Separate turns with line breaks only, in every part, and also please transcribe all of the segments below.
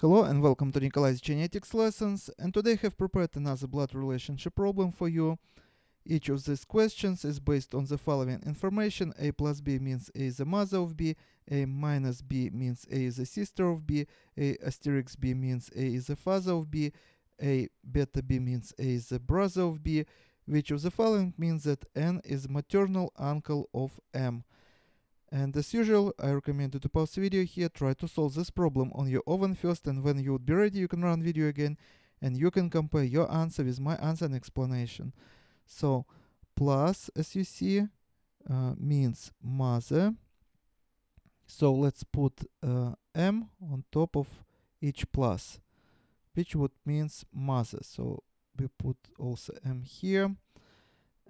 Hello and welcome to Nikolai's genetics lessons, and today I have prepared another blood relationship problem for you. Each of these questions is based on the following information: a plus b means a is the mother of b, a minus b means a is the sister of b, a asterisk b means a is the father of b, a beta b means a is the brother of b. Which of the following means that n is maternal uncle of m? And as usual, I recommend you to pause the video here, try to solve this problem on your own first, and when you would be ready, you can run video again, and you can compare your answer with my answer and explanation. So, plus, as you see, means mother. So let's put m on top of each plus, which would means mother. So we put also m here,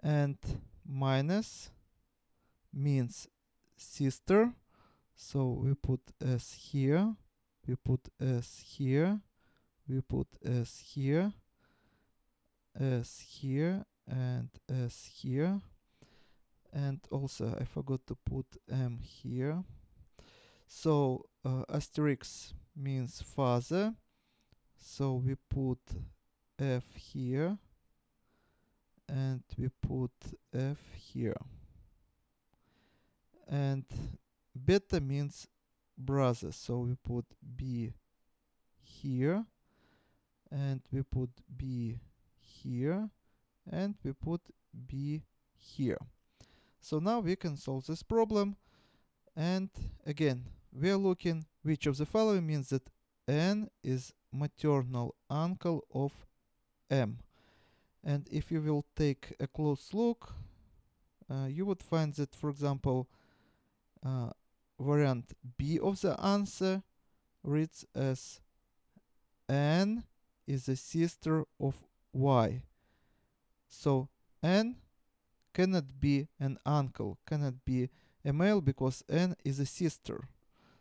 and minus means sister. So we put S here, we put S here, we put S here, S here, and S here. And also I forgot to put M here. So asterisk means father. So we put F here, and we put F here. And beta means brother, so we put B here, and we put B here, and we put B here. So now we can solve this problem, and again we are looking which of the following means that n is maternal uncle of m. And if you will take a close look, you would find that, for example, variant B of the answer reads as n is the sister of y. So n cannot be an uncle, cannot be a male, because n is a sister.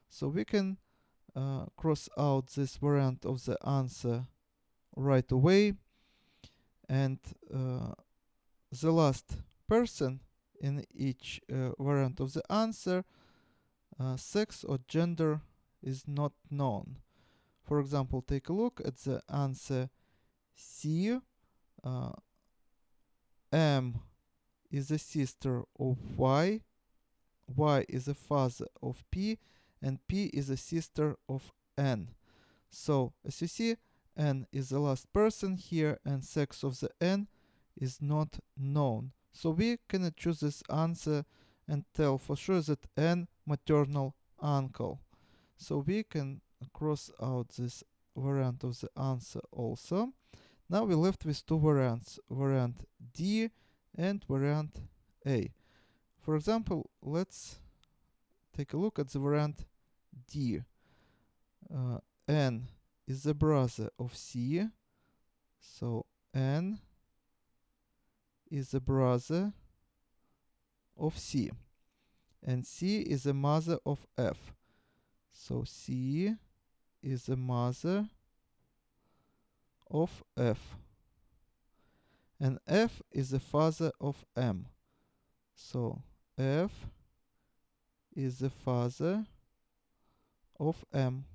So we can cross out this variant of the answer right away, and the last person in each variant of the answer, sex or gender is not known. For example, take a look at the answer C. M is the sister of Y, Y is the father of P, and P is the sister of N. So, as you see, N is the last person here, and sex of the N is not known. So we cannot choose this answer and tell for sure that N maternal uncle. So we can cross out this variant of the answer also. Now we're left with two variants, variant D and variant A. For example, let's take a look at the variant D. N is the brother of C, so N is the brother of C, and C is the mother of F. So C is the mother of F, and F is the father of M. So F is the father of M,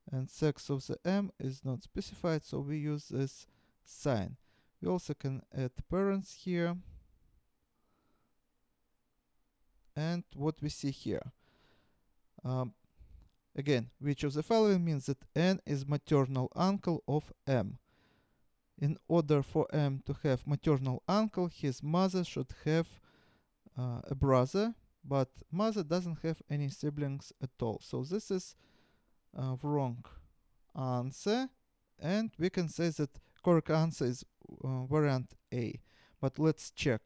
and sex of the M is not specified, so we use this sign. We also can add parents here, and what we see here. Again, which of the following means that N is maternal uncle of M? In order for M to have maternal uncle, his mother should have a brother, but mother doesn't have any siblings at all. So this is wrong answer, and we can say that correct answer is variant A. But let's check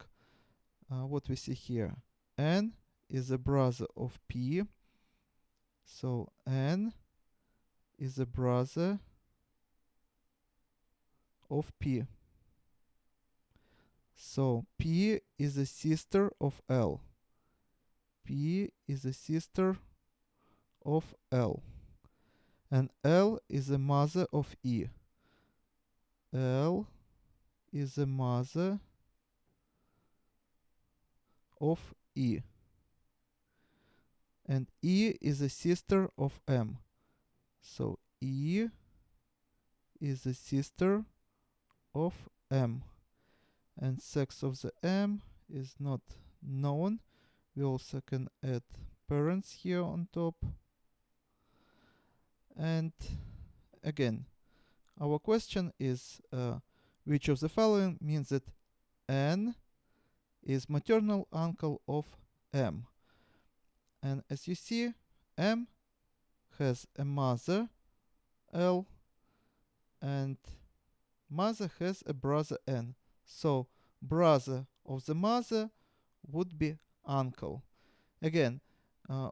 what we see here. N is a brother of P, so N is a brother of P. So P is a sister of L. P is a sister of L. And L is the mother of E. L is the mother of E. And E is a sister of M. So E is the sister of M, and sex of the M is not known. We also can add parents here on top. And again, our question is which of the following means that N is maternal uncle of M. And as you see, M has a mother, L, and mother has a brother, N. So brother of the mother would be uncle. Again,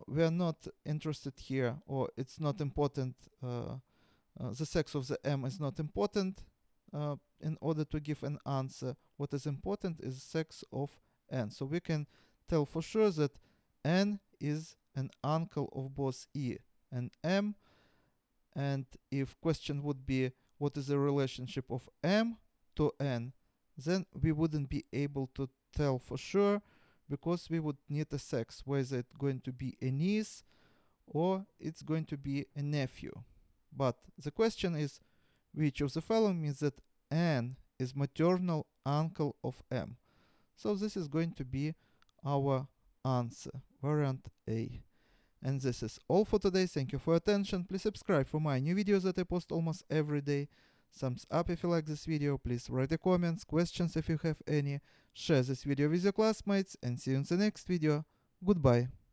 we are not interested here, or it's not important. The sex of the M is not important in order to give an answer. What is important is sex of N. So we can tell for sure that N is an uncle of both E and M. And if question would be what is the relationship of M to N, then we wouldn't be able to tell for sure, because we would need a sex, whether it's going to be a niece or it's going to be a nephew. But the question is which of the following means that N is maternal uncle of M. So this is going to be our answer, variant A. And this is all for today. Thank you for your attention. Please subscribe for my new videos that I post almost every day. Thumbs up if you like this video. Please write a comments, questions if you have any. Share this video with your classmates, and see you in the next video. Goodbye.